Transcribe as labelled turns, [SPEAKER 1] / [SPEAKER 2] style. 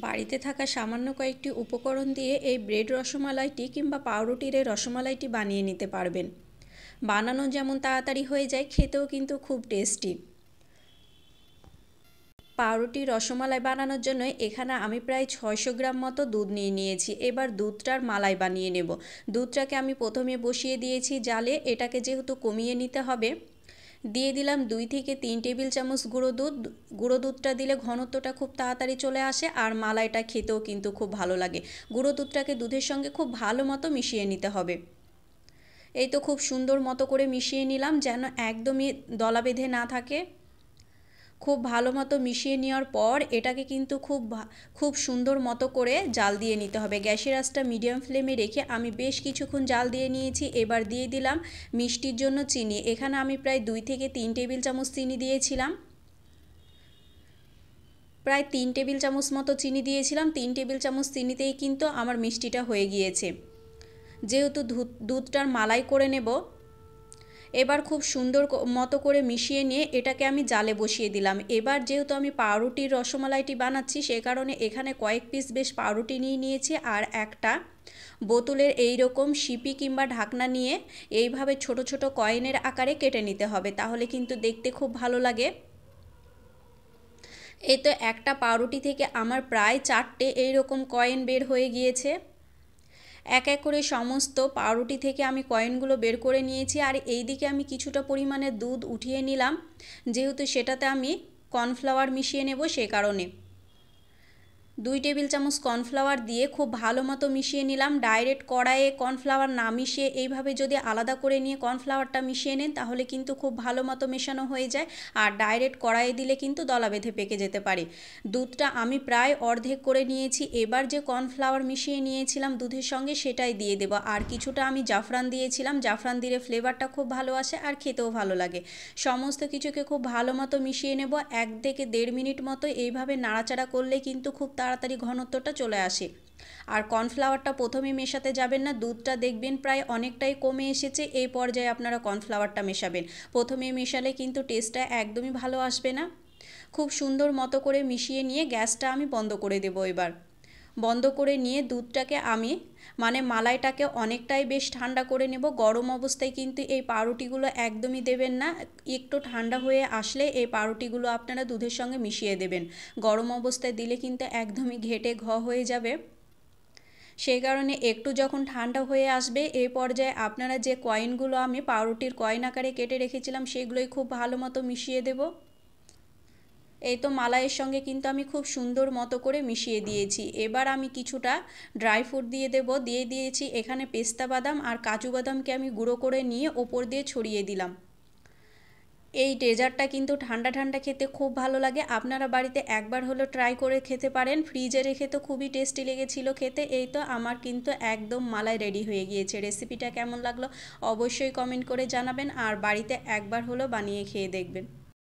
[SPEAKER 1] বাড়িতে থাকা সামান্য কয়েকটি উপকরণ দিয়ে এই ব্রেড রসমালাইটি কিংবা পাউরুটির এই রসমালাইটি বানিয়ে নিতে পারবেন। বানানো যেমন তাড়াতাড়ি হয়ে যায়, খেতেও কিন্তু খুব টেস্টি। পাউরুটি রসমালাই বানানোর জন্য এখানে আমি প্রায় 600 গ্রাম মতো দুধ নিয়ে নিয়েছি। এবার দুধটার মালাই বানিয়ে নেব। দুধটাকে আমি প্রথমে বসিয়ে দিয়েছি জালে, এটাকে যেহেতু কমিয়ে নিতে হবে। দিয়ে দিলাম 2 থেকে 3 টেবিল চামচ গুঁড়ো দুধ। গুঁড়ো দুধটা দিলে ঘনত্বটা খুব তাড়াতাড়ি চলে আসে আর মালাইটা খেতেও কিন্তু খুব ভালো লাগে। গুঁড়ো দুধটাকে দুধের সঙ্গে খুব ভালো মতো মিশিয়ে নিতে হবে। এই তো খুব সুন্দর মতো করে মিশিয়ে নিলাম, যেন একদমই দলা বেঁধে না থাকে। খুব ভালো মতো মিশিয়ে নেওয়ার পর এটাকে কিন্তু খুব সুন্দর মতো করে জাল দিয়ে নিতে হবে। গ্যাসের আঁচটা মিডিয়াম ফ্লেমে রেখে আমি বেশ কিছুক্ষণ জাল দিয়ে নিয়েছি। এবার দিয়ে দিলাম মিষ্টির জন্য চিনি। এখানে আমি প্রায় 2 থেকে 3 টেবিল চামচ চিনি দিয়েছিলাম। প্রায় 3 টেবিল চামচ মতো চিনি দিয়েছিলাম। 3 টেবিল চামচ চিনিতেই কিন্তু আমার মিষ্টিটা হয়ে গিয়েছে। যেহেতু দুধটার মালাই করে নেব, এবার খুব সুন্দর মতো করে মিশিয়ে নিয়ে এটাকে আমি জালে বসিয়ে দিলাম। এবার যেহেতু আমি পাউরুটির রসমালাইটি বানাচ্ছি, সে কারণে এখানে কয়েক পিস বেশ পাউরুটি নিয়ে নিয়েছি আর একটা বোতলের এই রকম সিপি কিংবা ঢাকনা নিয়ে এইভাবে ছোট ছোট কয়েনের আকারে কেটে নিতে হবে, তাহলে কিন্তু দেখতে খুব ভালো লাগে। এই তো একটা পাউরুটি থেকে আমার প্রায় 4টে এইরকম কয়েন বের হয়ে গিয়েছে। এক এক করে সমস্ত পাউরুটি থেকে আমি কয়েনগুলো বের করে নিয়েছি। আর এই দিকে আমি কিছুটা পরিমাণে দুধ উঠিয়ে নিলাম, যেহেতু সেটাতে আমি কর্নফ্লাওয়ার মিশিয়ে নেব, সে কারণে 2 টেবিল চামচ কর্নফ্লাওয়ার দিয়ে খুব ভালো মতো মিশিয়ে নিলাম। ডাইরেক্ট কড়াইয়ে কর্নফ্লাওয়ার না মিশিয়ে এইভাবে যদি আলাদা করে নিয়ে কর্নফ্লাওয়ারটা মিশিয়ে নেন, তাহলে কিন্তু খুব ভালো মতো মেশানো হয়ে যায়। আর ডাইরেক্ট কড়াইয়ে দিলে কিন্তু দলা বেঁধে পেকে যেতে পারে। দুধটা আমি প্রায় অর্ধেক করে নিয়েছি। এবার যে কর্নফ্লাওয়ার মিশিয়ে নিয়েছিলাম দুধের সঙ্গে, সেটাই দিয়ে দেবো। আর কিছুটা আমি জাফরান দিয়েছিলাম। জাফরান দিলে ফ্লেভারটা খুব ভালো আসে আর খেতেও ভালো লাগে। সমস্ত কিছুকে খুব ভালো মতো মিশিয়ে নেব। 1 থেকে 1.5 মিনিট মতো এইভাবে নাড়াচাড়া করলে কিন্তু খুব তাড়াতাড়ি ঘনত্বটা চলে আসে। আর কর্নফ্লাওয়ারটা প্রথমে মেশাতে যাবেন না, দুধটা দেখবেন প্রায় অনেকটাই কমে এসেছে, এই পর্যায়ে আপনারা কর্নফ্লাওয়ারটা মেশাবেন। প্রথমে মেশালে কিন্তু টেস্টটা একদমই ভালো আসবে না। খুব সুন্দর মতো করে মিশিয়ে নিয়ে গ্যাসটা আমি বন্ধ করে দেব। এবার বন্ধ করে নিয়ে দুধটাকে আমি মালাইটাকে অনেকটাই বেশ ঠান্ডা করে নেব। গরম অবস্থায় কিন্তু এই পাউরুটিগুলো একদমই দেবেন না। একটু ঠান্ডা হয়ে আসলে এই পাউরুটিগুলো আপনারা দুধের সঙ্গে মিশিয়ে দেবেন। গরম অবস্থায় দিলে কিন্তু একদমই ঘেটে হয়ে যাবে। সেই কারণে একটু যখন ঠান্ডা হয়ে আসবে, এই পর্যায়ে আপনারা যে কয়েনগুলো আমি পাউরুটির কয়েন আকারে কেটে রেখেছিলাম, সেগুলোই খুব ভালো মতো মিশিয়ে দেব। এই তো মালাইয়ের সঙ্গে কিন্তু আমি খুব সুন্দর মতো করে মিশিয়ে দিয়েছি। এবার আমি কিছুটা ড্রাই ফ্রুট দিয়ে দিয়েছি এখানে পেস্তা বাদাম আর কাজু বাদামকে আমি গুঁড়ো করে নিয়ে ওপর দিয়ে ছড়িয়ে দিলাম। এই ডেজার্টটা কিন্তু ঠান্ডা ঠান্ডা খেতে খুব ভালো লাগে। আপনারা বাড়িতে একবার হলো ট্রাই করে খেতে পারেন। ফ্রিজে রেখে তো খুবই টেস্টি লেগেছিল খেতে। এই তো আমার কিন্তু একদম মালাই রেডি হয়ে গিয়েছে। রেসিপিটা কেমন লাগলো অবশ্যই কমেন্ট করে জানাবেন আর বাড়িতে একবার হলো বানিয়ে খেয়ে দেখবেন।